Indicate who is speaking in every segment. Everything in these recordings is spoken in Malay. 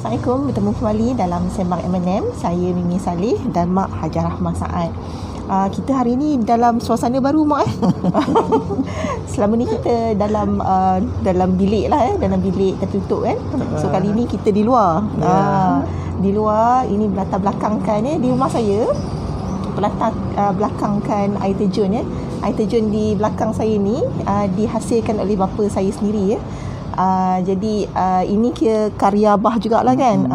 Speaker 1: Assalamualaikum, bertemu kembali dalam Sembang M&M. Saya Mimi Saleh dan Mak Hajar Rahmah Saad. Kita hari ni dalam suasana baru, Mak. Selama ni kita dalam bilik lah, dalam bilik tertutup kan. So kali ni kita di luar. Di luar, ini latar belakangkan di rumah saya. Latar belakangkan air terjun Air terjun di belakang saya ni dihasilkan oleh bapa saya sendiri jadi ini karya Abah jugalah kan.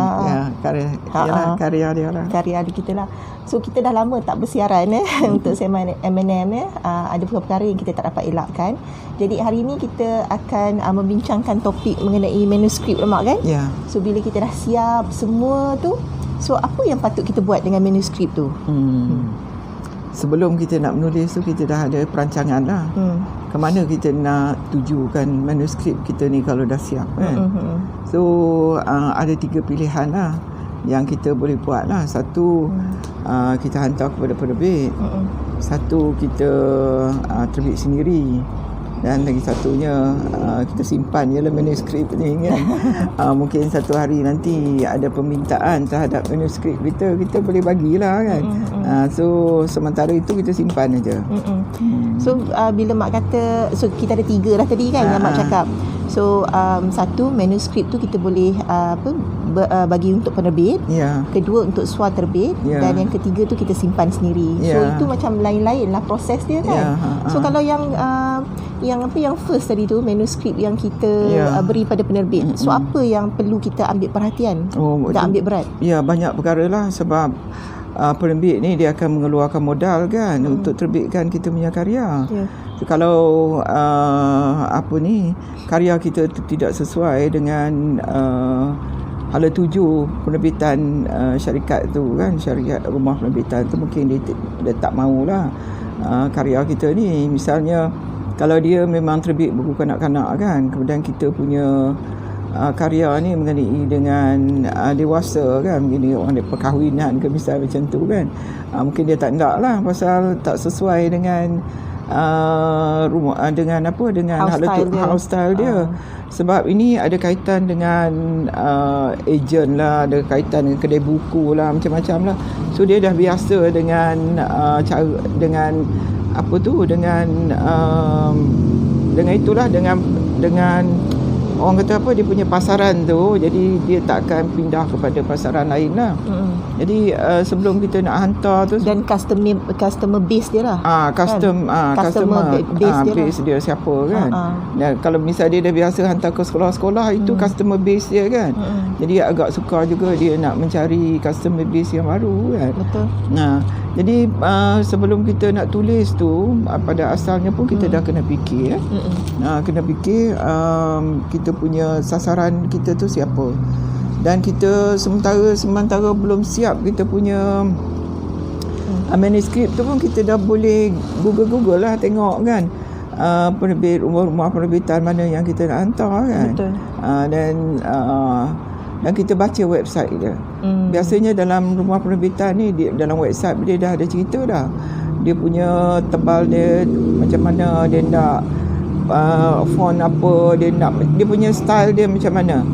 Speaker 2: Karya dia lah.
Speaker 1: Karya kita lah. So kita dah lama tak bersiaran untuk Sembang M&M ada beberapa perkara yang kita tak dapat elakkan. Jadi hari ini kita akan membincangkan topik mengenai manuskrip Mak kan. So bila kita dah siap semua tu, so apa yang patut kita buat dengan manuskrip tu?
Speaker 2: Sebelum kita nak menulis tu, kita dah ada perancangan lah. Ke mana kita nak tujukan manuskrip kita ni kalau dah siap kan. So ada 3 pilihan lah yang kita boleh buat lah. Satu, kita hantar kepada penerbit. Satu, kita terbit sendiri. Dan lagi satunya kita simpan je lah manuskrip ni kan. Mungkin satu hari nanti ada permintaan terhadap manuskrip kita boleh bagilah kan. So sementara itu kita simpan aja.
Speaker 1: So bila Mak kata, so kita ada 3 lah tadi kan yang Mak cakap. So satu, manuskrip tu kita boleh bagi untuk penerbit. Kedua, untuk suar terbit. Dan yang ketiga tu kita simpan sendiri. So itu macam lain-lain lah proses dia kan. So kalau yang first tadi tu, manuskrip yang kita beri pada penerbit, so apa yang perlu kita ambil perhatian dan ambil berat?
Speaker 2: Banyak perkara lah. Sebab penerbit ni dia akan mengeluarkan modal kan untuk terbitkan kita punya karya. So, kalau karya kita tidak sesuai dengan hala tuju penerbitan syarikat tu kan, syarikat rumah penerbitan tu, mungkin dia tak maulah karya kita ni. Misalnya kalau dia memang terbit buku kanak-kanak kan, kemudian kita punya karya ni mengenai dengan dewasa kan, begini orang perkahwinan ke misal macam tu kan, mungkin dia tak nak lah pasal tak sesuai dengan rumah dengan house style dia. Sebab ini ada kaitan dengan ejen lah, ada kaitan dengan kedai buku lah, macam-macam lah. So dia dah biasa dengan dengan orang kata dia punya pasaran tu. Jadi dia tak akan pindah kepada pasaran lain lah. Jadi sebelum kita nak hantar tu,
Speaker 1: dan customer base dia lah.
Speaker 2: customer base dia siapa kan. Dan kalau misalnya dia dah biasa hantar ke sekolah-sekolah, itu customer base dia kan. Jadi agak sukar juga dia nak mencari customer base yang baru kan.
Speaker 1: Betul.
Speaker 2: Jadi sebelum kita nak tulis tu, pada asalnya pun kita dah kena fikir kena fikir kita punya sasaran kita tu siapa. Dan kita sementara belum siap kita punya manuskrip tu pun, kita dah boleh Google lah, tengok kan penerbit, rumah penerbitan mana yang kita nak hantar kan.
Speaker 1: Betul.
Speaker 2: Dan kita baca website dia. Biasanya dalam rumah penerbitan ni, dalam website dia dah ada cerita dah. Dia punya tebal dia macam mana, dia nak font apa, dia punya style dia macam mana.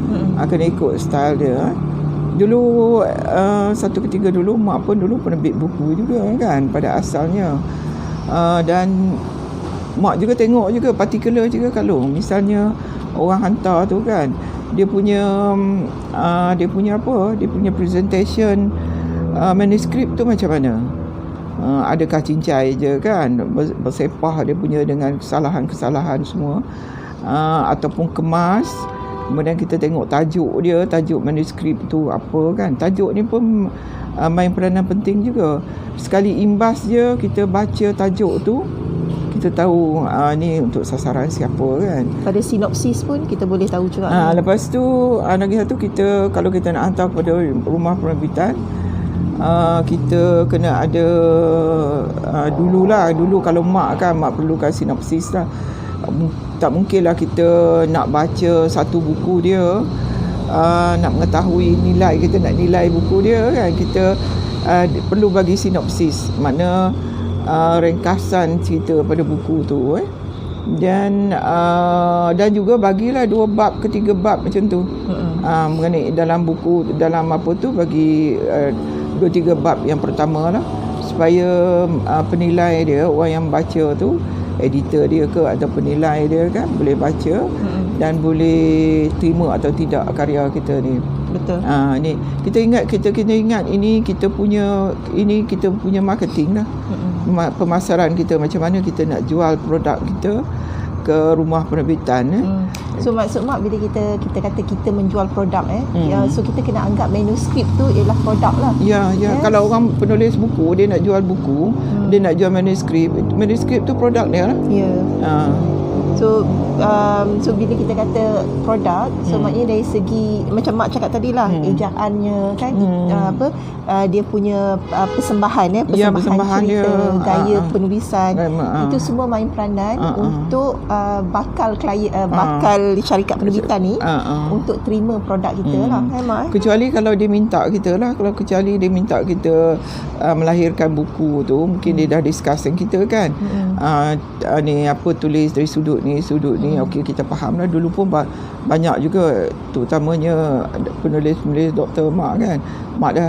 Speaker 2: Kena ikut style dia. Dulu satu ketika dulu Mak pun dulu penerbit buku juga kan pada asalnya. Dan Mak juga tengok juga particular juga, kalau misalnya orang hantar tu kan, dia punya presentation manuskrip tu macam mana. Adakah cincai je kan, bersepah dia punya dengan kesalahan-kesalahan semua, ataupun kemas. Kemudian kita tengok tajuk manuskrip tu apa kan. Tajuk ni pun main peranan penting juga. Sekali imbas je kita baca tajuk tu, kita tahu ni untuk sasaran siapa kan.
Speaker 1: Pada sinopsis pun kita boleh tahu juga.
Speaker 2: Lepas tu lagi satu, kita kalau kita nak hantar kepada rumah penerbitan, kita kena ada dulu kalau Mak perlukan sinopsis lah. Tak mungkinlah kita nak baca satu buku dia, nak mengetahui nilai, kita nak nilai buku dia kan. Kita perlu bagi sinopsis, makna ringkasan cerita pada buku tu Dan juga bagilah 2 bab ke 3 bab macam tu. Mengenai dalam buku, dalam apa tu, bagi 2-3 bab yang pertama lah, supaya penilai dia, orang yang baca tu, editor dia ke atau penilai dia kan, boleh baca dan boleh terima atau tidak karya kita ni.
Speaker 1: Betul.
Speaker 2: Ni kita ingat ini kita punya marketing lah. Pemasaran kita, macam mana kita nak jual produk kita ke rumah penerbitan.
Speaker 1: So maksud Mak, bila kita kata kita menjual produk so kita kena anggap manuskrip tu ialah produk lah.
Speaker 2: Ya. Kalau orang penulis buku, dia nak jual buku, dia nak jual manuskrip tu produk dia lah.
Speaker 1: Ya. So bila kita kata produk, so maknanya dari segi macam Mak cakap tadi lah, ejaannya kan, dia punya persembahan persembahan cerita,
Speaker 2: dia,
Speaker 1: gaya penulisan, itu semua main peranan untuk bakal klien, bakal syarikat penerbitan ni untuk terima produk kita lah, Mak.
Speaker 2: Kecuali kalau dia minta kita lah, kecuali dia minta kita melahirkan buku tu, mungkin dia dah discuss dengan kita kan. Ni apa, tulis dari sudut ni, okey, kita faham lah. Dulu pun banyak juga, terutamanya penulis Dr. Mak kan. Mak dah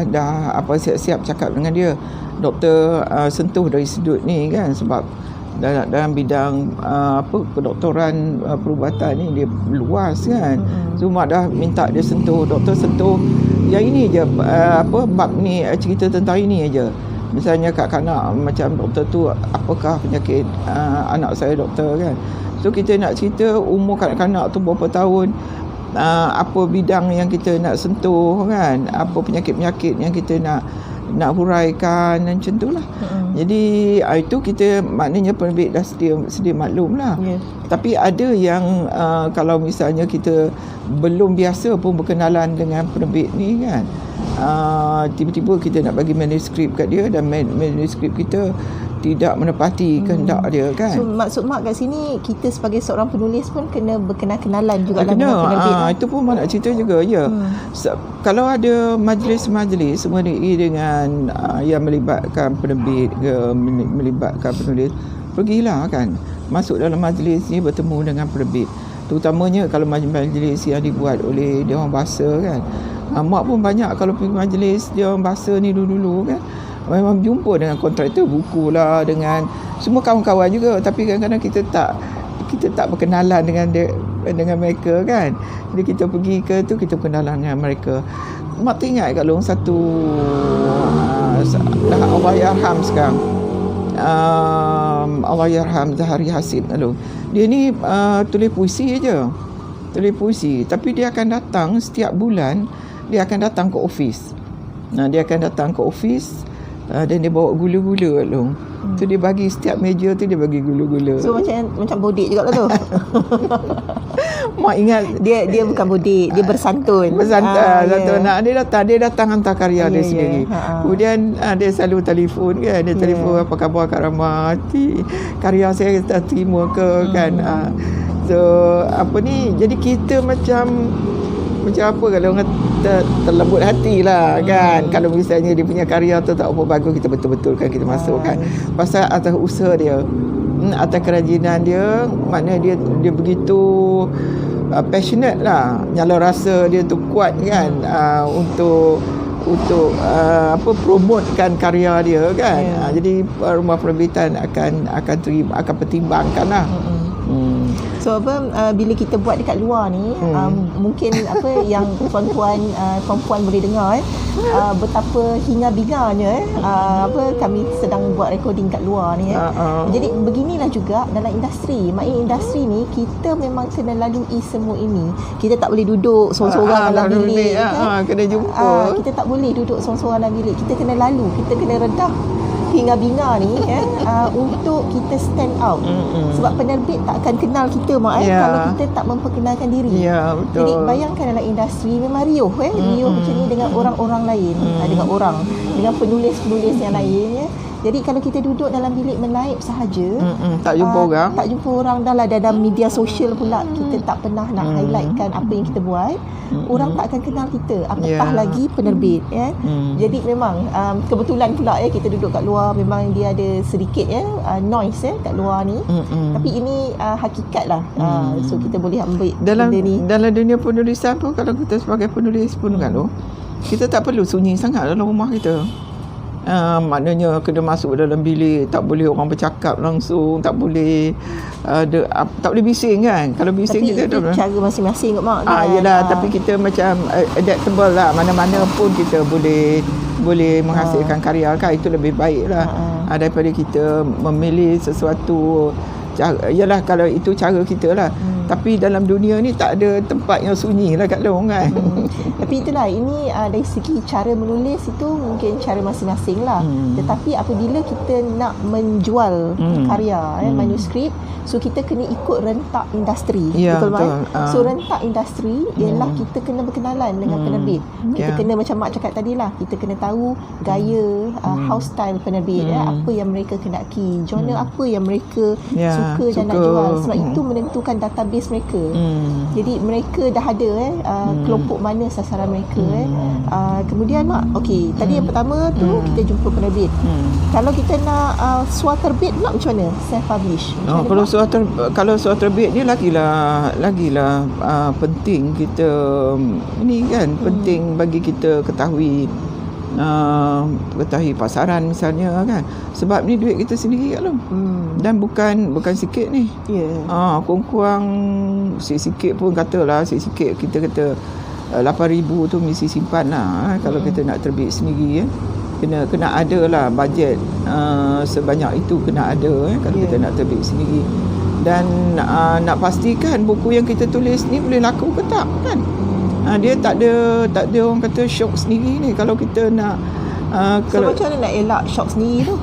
Speaker 2: siap-siap cakap dengan dia, doktor sentuh dari sudut ni kan, sebab dalam bidang kedoktoran perubatan ni dia luas kan. So Mak dah minta dia sentuh, doktor sentuh yang ini je, bab ni, cerita tentang ini aja. Misalnya kanak-kanak, macam doktor tu, apakah penyakit anak saya doktor kan. So kita nak cerita umur kanak-kanak tu berapa tahun, apa bidang yang kita nak sentuh kan, apa penyakit-penyakit yang kita nak huraikan dan macam tu lah. Jadi itu kita, maknanya penerbit dah sedia maklum lah. Tapi ada yang kalau misalnya kita belum biasa pun berkenalan dengan penerbit ni kan, tiba-tiba kita nak bagi manuskrip kat dia dan manuskrip kita tidak menepati kehendak dia kan. So
Speaker 1: maksud Mak kat sini, kita sebagai seorang penulis pun kena berkenal-kenalan juga dengan penerbit.
Speaker 2: Itu pun Mak nak cerita juga ya. Kalau ada majlis-majlis mengenai dengan yang melibatkan penerbit ke, melibatkan penulis, pergilah kan, masuk dalam majlis ni, bertemu dengan penerbit, terutamanya kalau majlis yang dibuat oleh dia orang bahasa kan. Mak pun banyak kalau pergi majlis dia orang bahasa ni dulu kan, memang jumpa dengan kontraktor buku lah, dengan semua kawan-kawan juga, tapi kadang-kadang kita tak berkenalan dengan mereka kan. Jadi kita pergi ke tu, kita berkenalan dengan mereka. Mak teringat kalau satu dah Allahyarham sekarang, Allahyarham Zahari Hasib lalu, dia ni tulis puisi je, tapi dia akan datang setiap bulan, dia akan datang ke office. Dan dia bawa gula-gula tu. So dia bagi setiap meja tu, dia bagi gula-gula.
Speaker 1: So macam bodik juga lah tu.
Speaker 2: Mak ingat
Speaker 1: dia bukan bodik, dia bersantun.
Speaker 2: Dia datang hantar karya dia sendiri. Kemudian dia selalu telefon kan, dia telefon, apa khabar Kak Rahma, karya saya dah terima ke kan. So jadi kita macam apa, kalau orang terlembut hati lah kan. Kalau misalnya dia punya karya tu tak apa bagus, kita betul-betul kan, kita masukkan pasal atas usaha dia, atas kerajinan dia, maknanya dia begitu passionate lah, nyala rasa dia tu kuat kan, untuk promotekan karya dia kan. Jadi rumah penerbitan akan pertimbangkan lah.
Speaker 1: So bila kita buat dekat luar ni, mungkin yang perempuan boleh dengar betapa hinga-binganya kami sedang buat recording kat luar ni. Jadi beginilah juga dalam industri. Maknanya industri ni kita memang kena lalui semua ini. Kita tak boleh duduk sorang-sorang dalam bilik kan?
Speaker 2: Kena jumpa.
Speaker 1: Kita tak boleh duduk sorang-sorang dalam bilik. Kita kena lalu, kita kena redah hinga-binga ni untuk kita stand out. Sebab penerbit tak akan kenal kita kalau kita tak memperkenalkan diri.
Speaker 2: Betul.
Speaker 1: Jadi bayangkan dalam industri memang riuh riuh macam ni dengan orang-orang lain, dengan penulis-penulis yang lain Jadi kalau kita duduk dalam bilik melaip sahaja,
Speaker 2: Tak jumpa orang.
Speaker 1: tak jumpa orang, dah lah dalam media sosial pula kita tak pernah nak highlightkan apa yang kita buat, orang tak akan kenal kita, apatah lagi penerbit ya. Jadi memang kebetulan pula kita duduk kat luar, memang dia ada sedikit noise kat luar ni. Tapi ini hakikat lah. So kita boleh ambil
Speaker 2: Dalam
Speaker 1: benda ni.
Speaker 2: dalam dunia penulisan pun, kalau kita sebagai penulis pun kan kita tak perlu sunyi sangat dalam rumah kita. Maknanya kena masuk dalam bilik, tak boleh orang bercakap langsung, tak boleh tak boleh bising kan. Kalau bising
Speaker 1: Tapi
Speaker 2: kita
Speaker 1: itu cara masing-masing kot Mak kan?
Speaker 2: yelah, tapi kita macam adaptable lah, mana-mana pun kita boleh menghasilkan karya kan. Itu lebih baik lah daripada kita memilih sesuatu yalah, kalau itu cara kita lah. Tapi dalam dunia ni tak ada tempat yang sunyi lah kat long kan.
Speaker 1: Tapi itulah, ini dari segi cara menulis itu mungkin cara masing-masing lah. Tetapi apabila kita nak menjual karya manuskrip, so kita kena ikut rentak industri.
Speaker 2: Ya,
Speaker 1: betul Mak?
Speaker 2: betul.
Speaker 1: So rentak industri ialah kita kena berkenalan dengan penerbit. Kita kena macam Mak cakap tadi lah, kita kena tahu gaya house style penerbit, apa yang mereka kenaki, genre apa yang mereka suka dan nak jual. Sebab itu menentukan database mereka. Jadi mereka dah ada kelompok mana sasaran mereka. Kemudian Mak, okey, tadi yang pertama tu kita jumpa penerbit. Kalau kita nak suah terbit pula macam mana? Self publish.
Speaker 2: Kalau suatu terbit ni lagilah penting kita ni kan, penting bagi kita ketahui pasaran misalnya kan. Sebab ni duit kita sendiri kat lu. Dan bukan sikit ni. Kurang-kurang sikit pun katalah, sikit kita kata 8,000 tu mesti simpan lah kalau kita nak terbit sendiri kena ada lah bajet sebanyak itu, kena ada kalau kita nak terbit sendiri. Dan nak pastikan buku yang kita tulis ni boleh laku ke tak kan. Dia tak ada orang kata shock sendiri ni kalau kita nak
Speaker 1: So macam mana nak elak shock sendiri tu?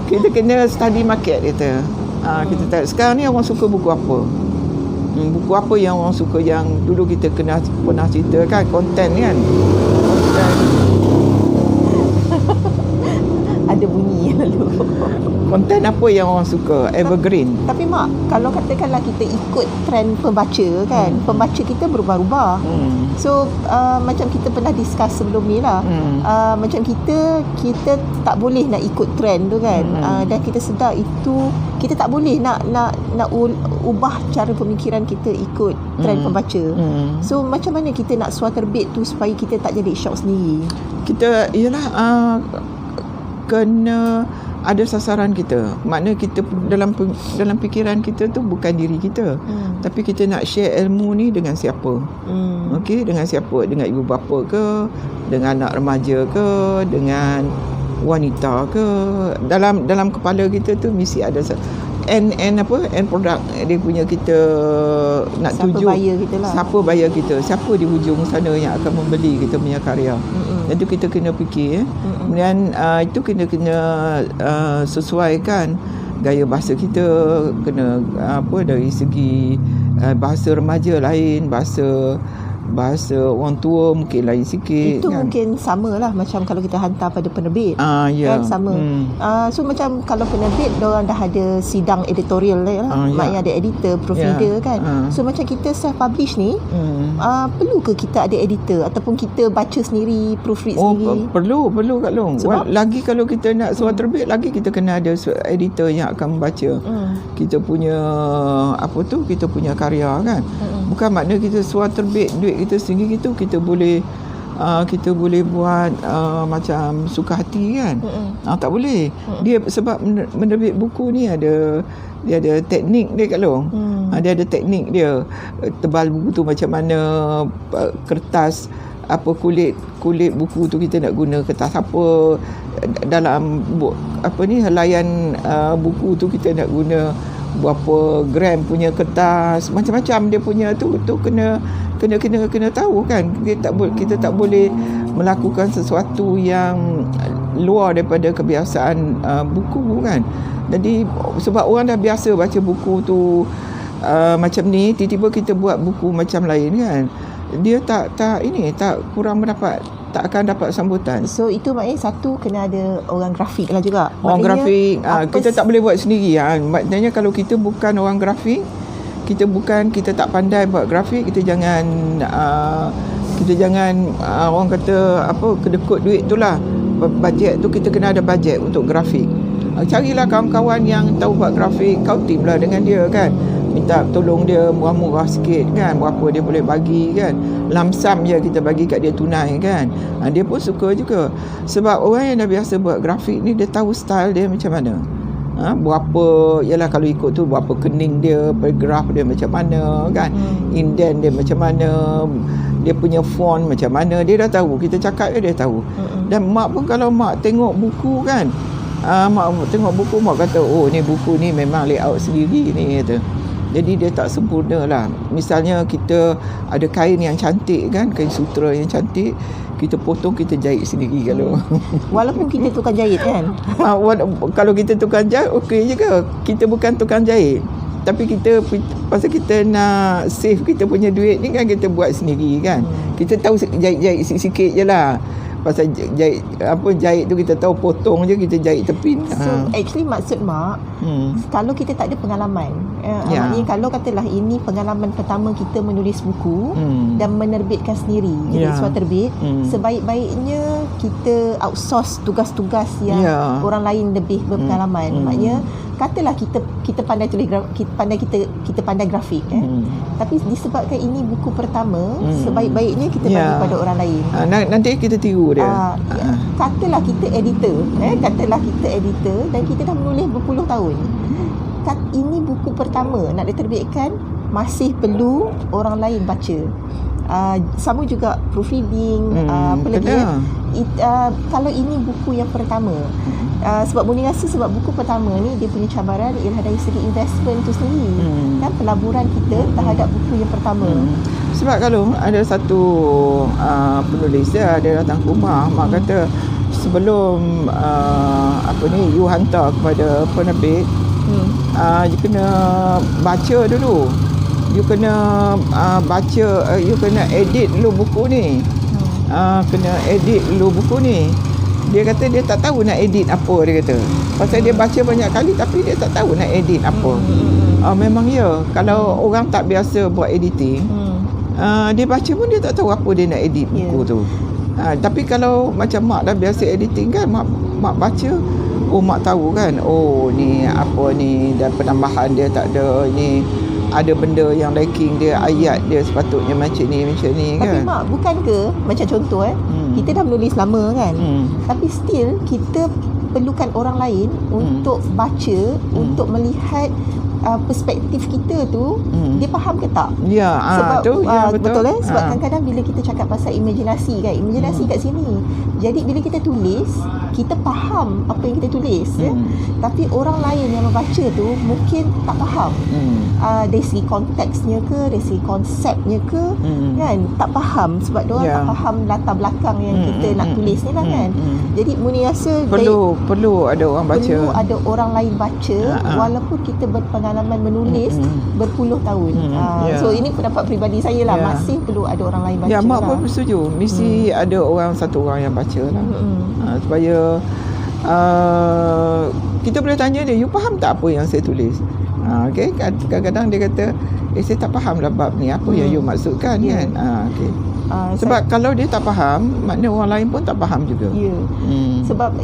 Speaker 2: kita kena study market kita. Kita tahu sekarang ni orang suka buku apa. Buku apa yang orang suka, yang dulu kita pernah cerita kan, konten kan.
Speaker 1: Ada bunyi lalu.
Speaker 2: Konten apa yang orang suka, evergreen.
Speaker 1: Tapi Mak, kalau katakanlah kita ikut trend pembaca kan, pembaca kita berubah-ubah. So macam kita pernah discuss sebelum ni lah, macam kita tak boleh nak ikut trend tu kan. Dan kita sedar itu kita tak boleh nak ubah cara pemikiran kita ikut trend pembaca. So macam mana kita nak suah terbit tu supaya kita tak jadi shock sendiri?
Speaker 2: Kita kena ada sasaran kita. Makna kita dalam fikiran kita tu bukan diri kita, tapi kita nak share ilmu ni dengan siapa. Okey, dengan siapa? Dengan ibu bapa ke, dengan anak remaja ke, dengan wanita ke. Dalam kepala kita tu mesti ada end product dia punya, kita nak
Speaker 1: siapa
Speaker 2: tuju
Speaker 1: buyer kita lah.
Speaker 2: Siapa buyer kita, siapa di hujung sana yang akan membeli kita punya karya. Dan tu kita kena fikir. Kemudian itu kena sesuaikan gaya bahasa kita, kena dari segi bahasa remaja lain, bahasa orang tua mungkin lain sikit.
Speaker 1: Itu
Speaker 2: kan?
Speaker 1: mungkin sama lah macam kalau kita hantar pada penerbit. Kan sama. So macam kalau penerbit, diorang dah ada sidang editorial lah. Maknanya ada editor, proofreader kan. So macam kita self-publish ni, perlu ke kita ada editor ataupun kita baca sendiri, proofread sendiri?
Speaker 2: Perlu Kak Long. Lagi kalau kita nak surat terbit, lagi kita kena ada editor yang akan membaca kita punya kita punya karya kan. Bukan makna kita surat terbit duit kita sendiri gitu, kita boleh buat macam suka hati kan. Tak boleh. Dia sebab menerbit buku ni dia ada teknik dia Kak Long. Dia ada teknik dia. Tebal buku tu macam mana, kertas kulit buku tu kita nak guna kertas apa, dalam helaian buku tu kita nak guna berapa gram punya kertas, macam-macam dia punya tu kena tahu kan. Kita tak boleh melakukan sesuatu yang luar daripada kebiasaan buku kan. Jadi sebab orang dah biasa baca buku tu macam ni, tiba-tiba kita buat buku macam lain kan. dia tak kurang mendapat, tak akan dapat sambutan.
Speaker 1: So itu maknanya satu kena ada orang grafik lah juga.
Speaker 2: Orang
Speaker 1: Maknanya,
Speaker 2: grafik kita tak boleh buat sendiri maknanya kalau kita bukan orang grafik, kita tak pandai buat grafik, kita jangan orang kata apa, kedekut duit tu lah. Bajet tu kita kena ada bajet untuk grafik. Carilah kawan-kawan yang tahu buat grafik, kau team lah dengan dia kan, minta tolong dia murah-murah sikit kan, berapa dia boleh bagi kan, lamsam je kita bagi kat dia tunai kan. Dia pun suka juga, sebab orang yang dah biasa buat grafik ni dia tahu style dia macam mana. Berapa, yalah kalau ikut tu berapa kening dia, paragraf dia macam mana kan, indent dia macam mana, dia punya font macam mana, dia dah tahu. Kita cakap dia tahu. Dan mak pun kalau mak tengok buku kan, mak tengok buku, mak kata oh ni buku ni memang layout sendiri ni kata. Jadi dia tak sempurna lah. Misalnya kita ada kain yang cantik kan, kain sutera yang cantik, kita potong, kita jahit sendiri kalau.
Speaker 1: Walaupun kita tukang jahit kan.
Speaker 2: Kalau kita tukang jahit okey je ke? Kita bukan tukang jahit, tapi kita pasal kita nak save kita punya duit ni kan, kita buat sendiri kan. Kita tahu jahit sikit-sikit je lah. Pasal jahit tu kita tahu, potong je kita jahit tepin.
Speaker 1: So actually maksud mak, kalau kita tak ada pengalaman, maknanya kalau katalah ini pengalaman pertama kita menulis buku dan menerbitkan sendiri, jadi suatu terbit, sebaik-baiknya kita outsource tugas-tugas yang orang lain lebih berpengalaman. Maknanya katalah kita pandai tulis, kita pandai grafik tapi disebabkan ini buku pertama, sebaik-baiknya kita bagi pada orang lain.
Speaker 2: Nanti kita tiru dia.
Speaker 1: Katalah kita editor, dan kita dah menulis berpuluh tahun. Ini buku pertama nak diterbitkan, masih perlu orang lain baca. Sama juga proofreading, apa lagi kalau ini buku yang pertama, sebab Murni rasa sebab buku pertama ni dia punya cabaran ialah dari segi investment tu sendiri, kan, pelaburan kita terhadap buku yang pertama.
Speaker 2: Sebab kalau ada satu penulis dia datang ke rumah, mak kata sebelum you hantar kepada penerbit, you kena baca dulu. You kena baca, you kena edit dulu buku ni. Kena edit dulu buku ni. Dia kata dia tak tahu nak edit apa, dia kata. Pasal dia baca banyak kali tapi dia tak tahu nak edit apa. Memang ya, kalau orang tak biasa buat editing, dia baca pun dia tak tahu apa dia nak edit buku tu. Tapi kalau macam mak dah biasa editing kan, mak baca, mak tahu kan, ni apa ni, dan penambahan dia tak ada ni, ada benda yang lacking dia, ayat dia sepatutnya macam ni kan.
Speaker 1: Tapi mak, bukan ke macam contoh kita dah menulis lama kan, tapi still kita perlukan orang lain untuk baca, untuk melihat perspektif kita tu dia faham ke tak? Sebab betul kan? Sebab kadang-kadang bila kita cakap pasal imajinasi kan, imajinasi kat sini. Jadi bila kita tulis, kita faham apa yang kita tulis tapi orang lain yang membaca tu mungkin tak faham. Dari segi konteksnya ke, dari segi konsepnya ke, kan, tak faham sebab diorang tak faham latar belakang yang kita nak tulis ni lah kan. Jadi Murni rasa
Speaker 2: perlu ada orang baca,
Speaker 1: perlu ada orang lain baca walaupun kita berpengalaman menulis berpuluh tahun. So ini pendapat peribadi saya lah, masih perlu ada orang lain baca.
Speaker 2: Mak pun setuju, mesti ada satu orang yang baca lah. Supaya kita boleh tanya dia, you faham tak apa yang saya tulis? Okay, kadang-kadang dia kata saya tak faham lah bab ni, apa yang you maksudkan kan. Okay. Sebab kalau dia tak faham, maknanya orang lain pun tak faham juga.
Speaker 1: Sebab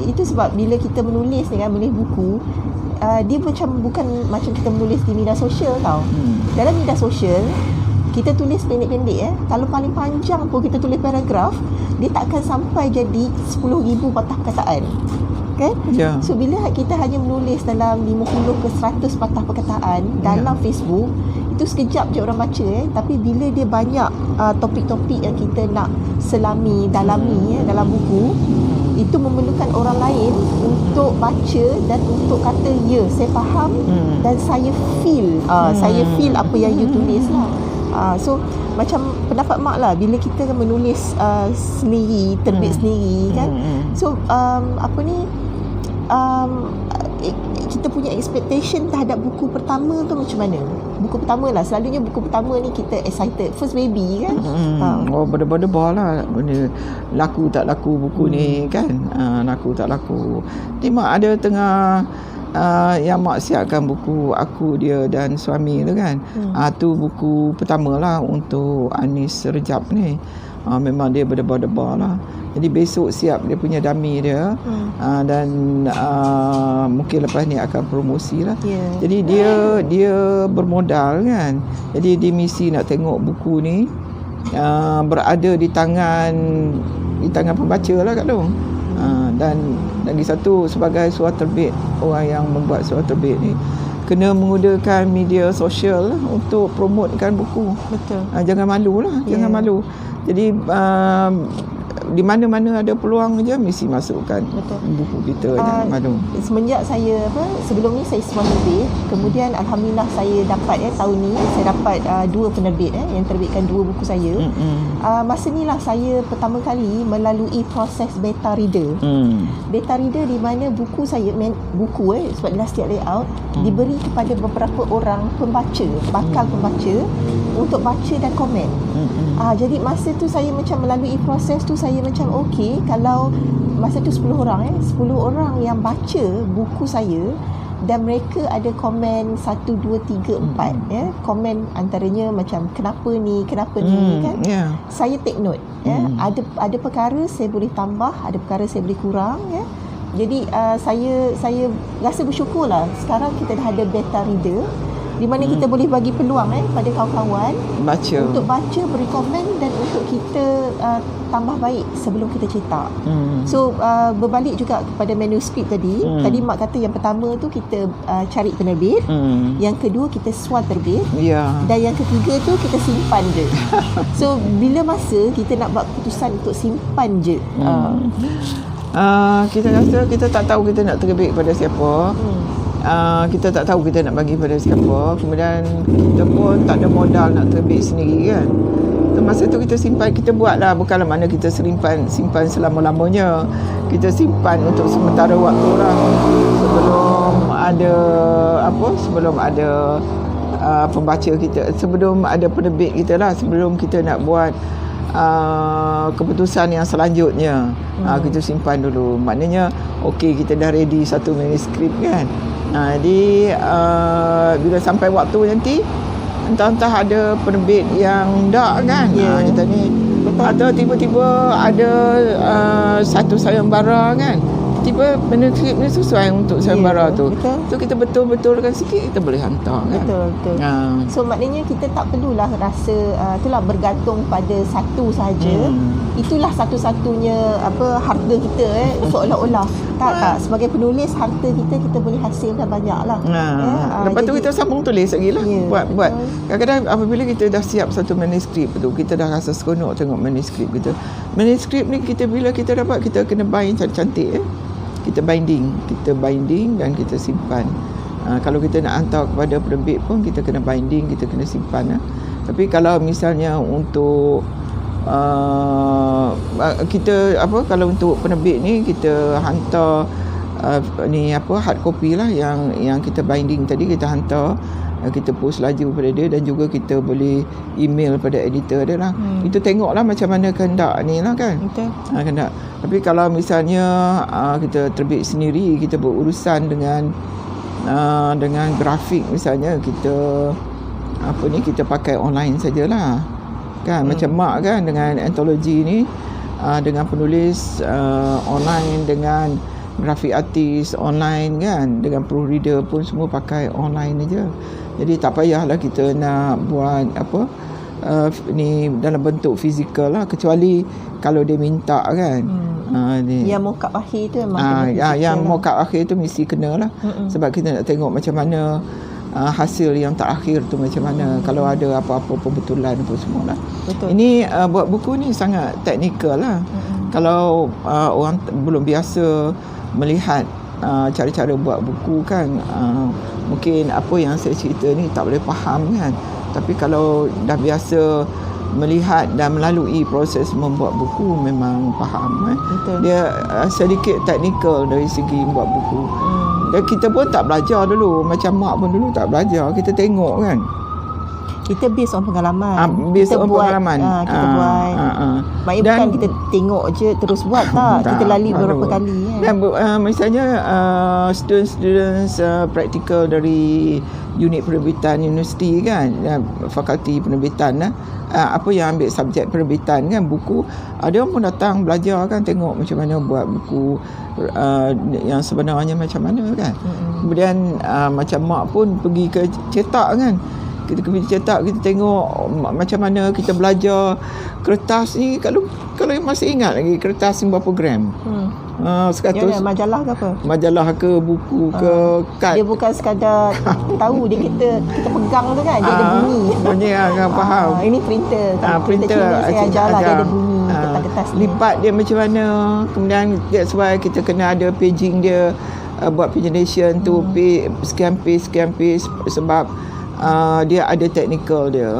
Speaker 1: bila kita menulis ni kan, menulis buku, dia bukan macam kita menulis di media sosial tau. Dalam media sosial kita tulis pendek-pendek kalau paling panjang pun kita tulis paragraf, dia tak akan sampai jadi 10,000 patah perkataan kan. So bila kita hanya menulis dalam 50 ke 100 patah perkataan dalam Facebook, itu sekejap je orang baca tapi bila dia banyak topik-topik yang kita nak dalami dalam buku, itu memerlukan orang lain untuk baca dan untuk kata saya faham dan saya feel apa yang you tulis lah. So macam pendapat mak lah, bila kita menulis sendiri, terbit sendiri kan, so kita punya expectation terhadap buku pertama tu macam mana? Buku pertama lah, selalunya buku pertama ni kita excited, first baby kan.
Speaker 2: Oh, berdebar-debar lah benda laku tak laku buku ni kan. Laku tak laku. Ni mak ada tengah yang mak siapkan buku Aku, Dia dan Suami tu kan. Tu buku pertama lah untuk Anis Rejab ni. Memang dia berdebar-debar lah. Jadi besok siap dia punya dummy dia. Dan mungkin lepas ni akan promosi lah. Jadi dia bermodal kan. Jadi dia misi nak tengok buku ni berada di tangan pembaca lah kat tu. Dan lagi satu, sebagai suara terbit, orang yang membuat suara terbit ni kena menggunakan media sosial lah untuk promotekan buku.
Speaker 1: Betul.
Speaker 2: Jangan malu lah, jangan malu. Jadi di mana-mana ada peluang je mesti masukkan buku kita. Jangan malu.
Speaker 1: Semenjak saya sebelum ni saya seorang penerbit, kemudian alhamdulillah saya dapat tahun ni saya dapat 2 penerbit yang terbitkan 2 buku saya. Masa ni lah saya pertama kali melalui proses beta reader. Beta reader di mana buku saya sebab dia setiap layout diberi kepada beberapa orang pembaca, bakal pembaca untuk baca dan komen. Jadi masa tu saya macam melalui proses tu saya macam okey, kalau masa tu 10 orang 10 orang yang baca buku saya dan mereka ada komen 1 2 3 4 komen antaranya macam kenapa ni kan. Saya take note ada perkara saya boleh tambah, ada perkara saya boleh kurang Jadi saya rasa bersyukurlah sekarang kita dah ada beta reader di mana kita boleh bagi peluang pada kawan-kawan untuk baca, beri komen dan untuk kita tambah baik sebelum kita cetak. So berbalik juga kepada manuskrip tadi. Tadi mak kata yang pertama tu kita cari penerbit, yang kedua kita suar terbit, dan yang ketiga tu kita simpan je. So bila masa kita nak buat keputusan untuk simpan je.
Speaker 2: Kita rasa kita tak tahu kita nak terbit pada siapa. Kita tak tahu kita nak bagi pada siapa. Kemudian kita pun tak ada modal nak terbit sendiri kan. Masa tu kita simpan, kita buatlah, bukanlah mana kita simpan selama-lamanya. Kita simpan untuk sementara waktu lah. Sebelum ada pembaca kita, sebelum ada penerbit kita lah, sebelum kita nak buat keputusan yang selanjutnya. Kita simpan dulu. Maknanya okey, kita dah ready satu manuskrip kan. Jadi bila sampai waktu nanti entah ada penerbit yang tak kan. Kita ni atau tiba-tiba ada satu sayembara kan. Tiba manuskrip ni sesuai untuk sayembara tu. So kita betul-betulkan sikit, kita boleh hantar kan.
Speaker 1: Betul. So maknanya kita tak perlulah rasa itulah bergantung pada satu saja. Itulah satu-satunya harta kita seolah-olah. Tak, sebagai penulis harta kita boleh hasilkan banyaklah.
Speaker 2: Lepas tu kita sambung tulis lagi lah. Buat. Kadang-kadang apabila kita dah siap satu manuskrip tu, kita dah rasa seronok tengok manuskrip kita. Manuskrip ni bila kita dapat, kita kena bind cantik-cantik Kita binding dan kita simpan. Kalau kita nak hantar kepada penerbit pun kita kena binding, kita kena simpan. Tapi kalau misalnya untuk kalau untuk penerbit ni kita hantar hard copy lah yang kita binding tadi, kita hantar, kita post laju pada dia dan juga kita boleh email pada editor dia lah. Itu tengoklah macam mana kehendak ni lah kan. Kehendak. Tapi kalau misalnya kita terbit sendiri, kita berurusan dengan grafik misalnya, kita pakai online sajalah kan. Macam mak kan dengan antologi ni, dengan penulis online, dengan grafik artis online kan, dengan proofreader pun semua pakai online aja. Jadi tak payahlah kita nak buat ni dalam bentuk fizikal lah, kecuali kalau dia minta kan.
Speaker 1: Yang mock up akhir tu memang
Speaker 2: yang mock up akhir tu mesti kena lah. Sebab kita nak tengok macam mana hasil yang terakhir tu macam mana, kalau ada apa-apa pembetulan apa semua lah. Ini buat buku ni sangat teknikal lah. Kalau orang belum biasa melihat cara-cara buat buku kan, mungkin apa yang saya cerita ni tak boleh faham kan. Tapi kalau dah biasa melihat dan melalui proses membuat buku, memang faham. Dia sedikit teknikal dari segi buat buku. Dan kita pun tak belajar dulu. Macam mak pun dulu tak belajar. Kita tengok kan.
Speaker 1: Kita based on pengalaman.
Speaker 2: Based
Speaker 1: kita
Speaker 2: on
Speaker 1: buat,
Speaker 2: pengalaman.
Speaker 1: Kita buat. Maknanya bukan kita tengok je terus buat tak. Kita lalui beberapa kali kan.
Speaker 2: Dan misalnya students practical dari unit penerbitan universiti kan, fakulti penerbitan apa yang ambil subjek penerbitan kan, buku, ada orang pun datang belajar kan, tengok macam mana buat buku yang sebenarnya macam mana kan. Kemudian macam mak pun pergi ke cetak kan, kita pergi cetak, kita tengok macam mana kita belajar kertas ni. Kalau masih ingat lagi kertas ni berapa gram, 100
Speaker 1: majalah ke apa,
Speaker 2: majalah ke buku ke kad.
Speaker 1: Dia bukan sekadar tahu, dia kita pegang tu kan, dia ada bunyi
Speaker 2: kan, faham.
Speaker 1: Ini printer
Speaker 2: Printer
Speaker 1: saya ajar lah, dia ada bunyi kertas-kertas ni.
Speaker 2: Lipat dia macam mana. Kemudian that's why kita kena ada paging dia, buat pagination tu, sekian page sebab dia ada technical dia,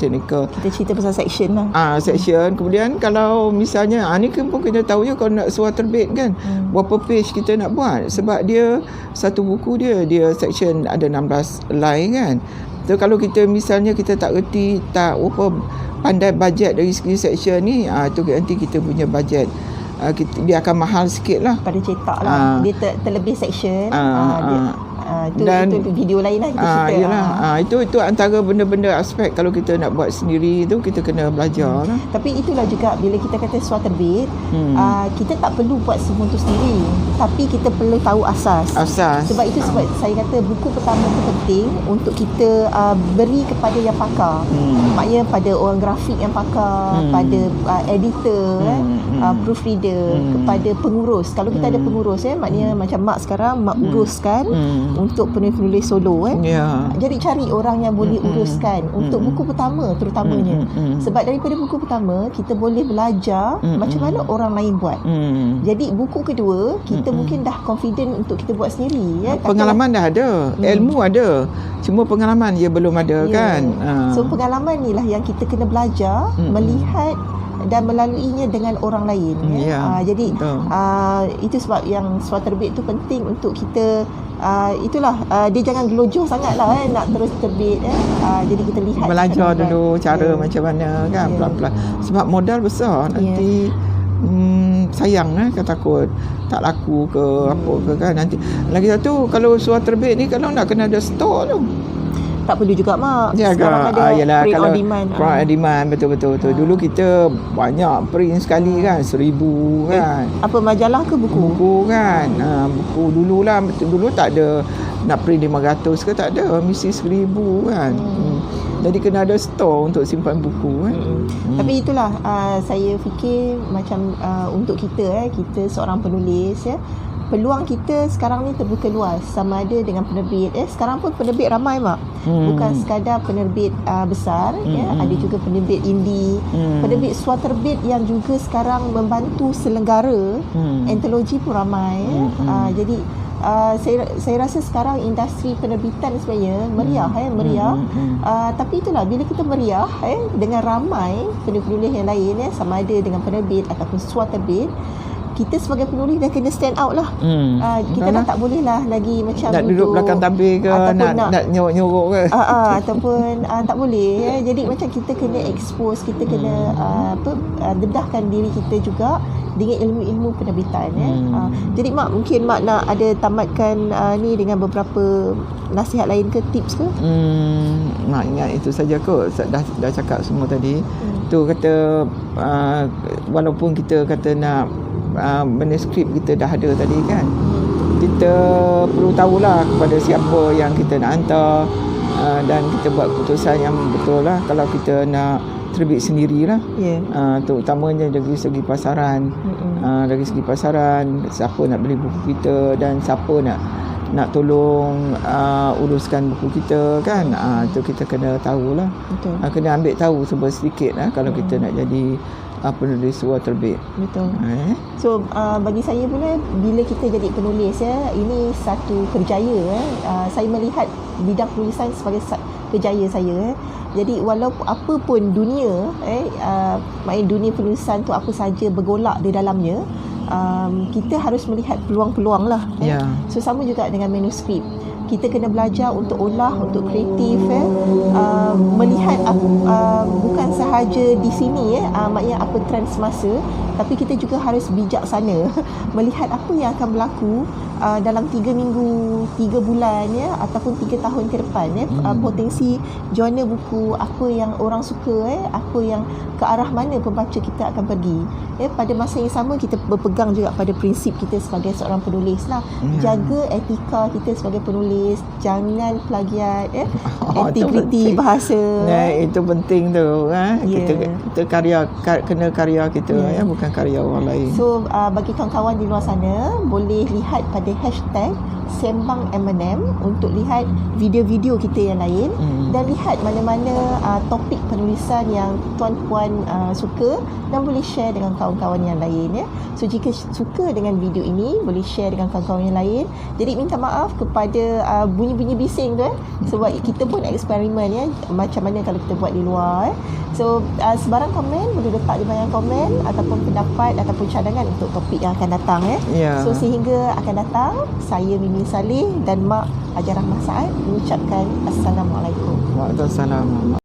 Speaker 2: technical.
Speaker 1: Kita cerita pasal section lah.
Speaker 2: Section. Kemudian kalau misalnya ni pun kena tahu je kalau nak surat terbit kan, berapa page kita nak buat. Sebab dia satu buku dia section ada 16 line kan. So kalau kita misalnya kita tak reti, tak pandai bajet dari segi section ni, tu nanti kita punya bajet dia akan mahal sikit lah
Speaker 1: pada cetak lah. Dia terlebih section. Itu video lain lah kita cerita.
Speaker 2: Itu antara benda-benda aspek kalau kita nak buat sendiri tu, kita kena belajar lah.
Speaker 1: Tapi itulah juga bila kita kata surat terbit, kita tak perlu buat semua tu sendiri, tapi kita perlu tahu asas. Sebab saya kata buku pertama tu penting untuk kita beri kepada yang pakar. Maknanya pada orang grafik yang pakar, pada editor, proofreader, kepada pengurus. Kalau kita ada pengurus maknanya macam mak sekarang, mak uruskan untuk penulis solo Jadi cari orang yang boleh uruskan untuk buku pertama terutamanya. Sebab daripada buku pertama kita boleh belajar macam mana orang lain buat. Jadi buku kedua kita mungkin dah confident untuk kita buat sendiri
Speaker 2: Pengalaman dah ada, ilmu ada, cuma pengalaman je belum ada kan.
Speaker 1: So pengalaman ni lah yang kita kena belajar, melihat dan melaluinya dengan orang lain jadi itu sebab yang surat terbit tu penting untuk kita. Itulah dia jangan gelojoh sangat lah nak terus terbit jadi kita lihat,
Speaker 2: belajar dulu cara macam mana kan, pelan-pelan. Sebab modal besar nanti sayang kan, takut tak laku ke apa ke kan. Nanti lagi satu, kalau surat terbit ni kalau nak kena ada stok tu,
Speaker 1: tak perlu juga mak.
Speaker 2: Sekarang ada
Speaker 1: print on demand.
Speaker 2: Print on demand, betul. Dulu kita banyak print sekali kan, 1,000 kan.
Speaker 1: Apa majalah ke buku?
Speaker 2: Buku kan. Buku dululah, dulu tak ada nak print 500 ke, tak ada, mesti 1,000 kan. Jadi kena ada store untuk simpan buku kan.
Speaker 1: Tapi itulah saya fikir macam untuk kita kita seorang penulis peluang kita sekarang ni terbuka luas, sama ada dengan penerbit. Sekarang pun penerbit ramai mak. Bukan sekadar penerbit besar ada juga penerbit indie, penerbit surat terbit yang juga sekarang membantu selenggara antologi pun ramai. Jadi saya rasa sekarang industri penerbitan sebenarnya meriah. Tapi itulah, bila kita meriah dengan ramai penulis-penulis yang lain sama ada dengan penerbit ataupun surat terbit, kita sebagai penulis dah kena stand out lah. Kita dah tak boleh lah lagi macam
Speaker 2: nak duduk belakang tabir ke, nak nyorok-nyorok ke,
Speaker 1: ataupun tak boleh Jadi macam kita kena expose, kita kena dedahkan diri kita juga dengan ilmu-ilmu penerbitan Jadi mak, mungkin mak nak ada tamatkan ni dengan beberapa nasihat lain ke, tips ke?
Speaker 2: Mak ingat itu saja kot, dah cakap semua tadi. Tu kata walaupun kita kata nak manuskrip kita dah ada tadi kan, kita perlu tahulah kepada siapa yang kita nak hantar, dan kita buat keputusan yang betul lah kalau kita nak terbit sendirilah. Terutamanya dari segi pasaran. Dari segi pasaran, siapa nak beli buku kita dan siapa nak tolong uruskan buku kita kan. Itu kita kena tahulah. Kena ambil tahu sedikit kalau kita nak jadi penulis surat terbit.
Speaker 1: Betul. So bagi saya pula, bila kita jadi penulis ini satu kerjaya. Saya melihat bidang penulisan sebagai kerjaya saya. Jadi walaupun apa pun dunia, maknanya dunia penulisan tu apa saja bergolak di dalamnya, kita harus melihat peluang-peluang lah.
Speaker 2: Ya.
Speaker 1: So sama juga dengan manuskrip. Kita kena belajar untuk olah, untuk kreatif, melihat bukan sahaja di sini maknanya apa trend semasa, tapi kita juga harus bijaksana melihat apa yang akan berlaku dalam 3 minggu, 3 bulan ataupun 3 tahun ke depan potensi genre buku, apa yang orang suka, apa yang ke arah mana pembaca kita akan pergi. Pada masa yang sama kita berpegang juga pada prinsip kita sebagai seorang penulis lah. Jaga etika kita sebagai penulis, jangan plagiat, integriti bahasa.
Speaker 2: Itu penting tu. Kita kena karya kita, bukan karya orang lain.
Speaker 1: So bagi kawan-kawan di luar sana, boleh lihat pada hashtag Sembang M&M untuk lihat video-video kita yang lain dan lihat mana-mana topik penulisan yang tuan-puan suka dan boleh share dengan kawan-kawan yang lain. So jika suka dengan video ini, boleh share dengan kawan-kawan yang lain. Jadi minta maaf kepada bunyi-bunyi bising tu sebab kita pun eksperimen macam mana kalau kita buat di luar. So sebarang komen boleh letak di bahagian komen ataupun pendapat ataupun cadangan untuk topik yang akan datang. So sehingga akan datang, saya Mimi Salih dan Mak Hajar Rahmah Saad mengucapkan Assalamualaikum.
Speaker 2: Waalaikumsalam.